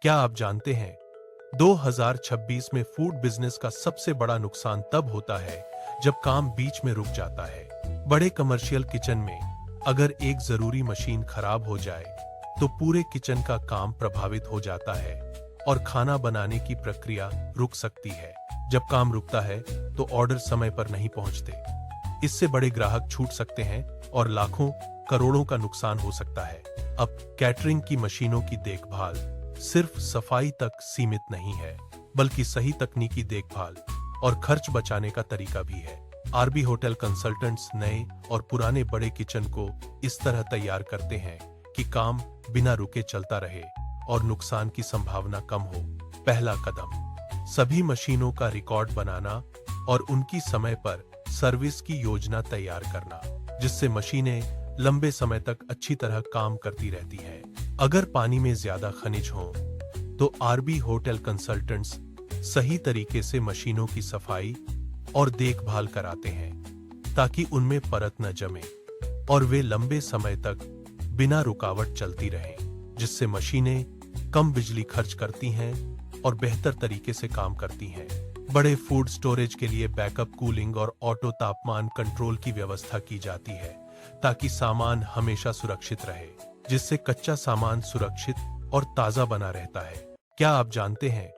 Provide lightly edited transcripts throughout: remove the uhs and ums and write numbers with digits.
क्या आप जानते हैं 2026 में फूड बिजनेस का सबसे बड़ा नुकसान तब होता है जब काम बीच में रुक जाता है। बड़े कमर्शियल किचन में अगर एक जरूरी मशीन खराब हो जाए तो पूरे किचन का काम प्रभावित हो जाता है और खाना बनाने की प्रक्रिया रुक सकती है। जब काम रुकता है तो ऑर्डर समय पर नहीं पहुंचते। इससे बड़े ग्राहक छूट सकते हैं और लाखों करोड़ों का नुकसान हो सकता है। अब कैटरिंग की मशीनों की देखभाल सिर्फ सफाई तक सीमित नहीं है, बल्कि सही तकनीकी देखभाल और खर्च बचाने का तरीका भी है। आरबी होटल कंसल्टेंट्स नए और पुराने बड़े किचन को इस तरह तैयार करते हैं कि काम बिना रुके चलता रहे और नुकसान की संभावना कम हो। पहला कदम, सभी मशीनों का रिकॉर्ड बनाना और उनकी समय पर सर्विस की योजना तैयार करना, जिससे मशीनें लंबे समय तक अच्छी तरह काम करती रहती हैं। अगर पानी में ज्यादा खनिज हो तो आरबी होटल कंसल्टेंट्स सही तरीके से मशीनों की सफाई और देखभाल कराते हैं ताकि उनमें परत न जमे और वे लंबे समय तक बिना रुकावट चलती रहें, जिससे मशीनें कम बिजली खर्च करती हैं और बेहतर तरीके से काम करती हैं। बड़े फूड स्टोरेज के लिए बैकअप कूलिंग और ऑटो तापमान कंट्रोल की व्यवस्था की जाती है ताकि सामान हमेशा सुरक्षित रहे, जिससे कच्चा सामान सुरक्षित और ताजा बना रहता है। क्या आप जानते हैं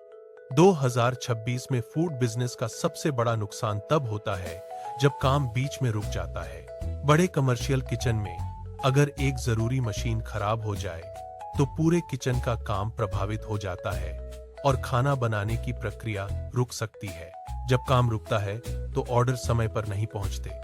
2026 में फूड बिजनेस का सबसे बड़ा नुकसान तब होता है जब काम बीच में रुक जाता है। बड़े कमर्शियल किचन में अगर एक जरूरी मशीन खराब हो जाए तो पूरे किचन का काम प्रभावित हो जाता है और खाना बनाने की प्रक्रिया रुक सकती है। जब काम रुकता है तो ऑर्डर समय पर नहीं पहुंचते।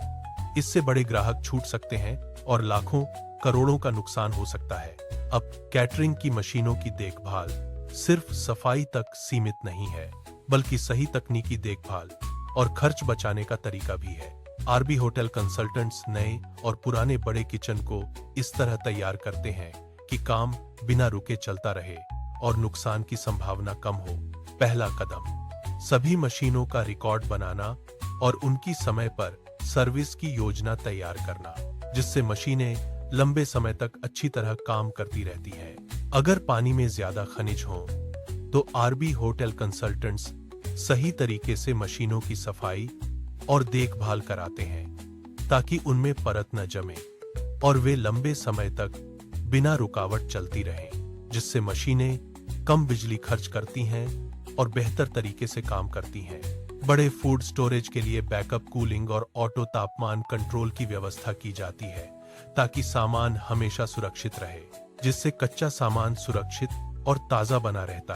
इससे बड़े ग्राहक छूट सकते हैं और लाखों करोड़ों का नुकसान हो सकता है। अब कैटरिंग की मशीनों की देखभाल सिर्फ सफाई तक सीमित नहीं है, बल्कि सही तकनीकी देखभाल और खर्च बचाने का तरीका भी है। आरबी होटल कंसल्टेंट्स नए और पुराने बड़े किचन को इस तरह तैयार करते हैं कि काम बिना रुके चलता रहे और नुकसान की संभावना कम हो। पहला कदम, सभी मशीनों का रिकॉर्ड बनाना और उनकी समय पर सर्विस की योजना तैयार करना, जिससे मशीनें लंबे समय तक अच्छी तरह काम करती रहती हैं। अगर पानी में ज्यादा खनिज हो तो आरबी होटल कंसल्टेंट्स सही तरीके से मशीनों की सफाई और देखभाल कराते हैं ताकि उनमें परत न जमे और वे लंबे समय तक बिना रुकावट चलती रहें, जिससे मशीनें कम बिजली खर्च करती हैं और बेहतर तरीके से काम करती हैं। बड़े फूड स्टोरेज के लिए बैकअप कूलिंग और ऑटो तापमान कंट्रोल की व्यवस्था की जाती है ताकि सामान हमेशा सुरक्षित रहे, जिससे कच्चा सामान सुरक्षित और ताजा बना रहता है।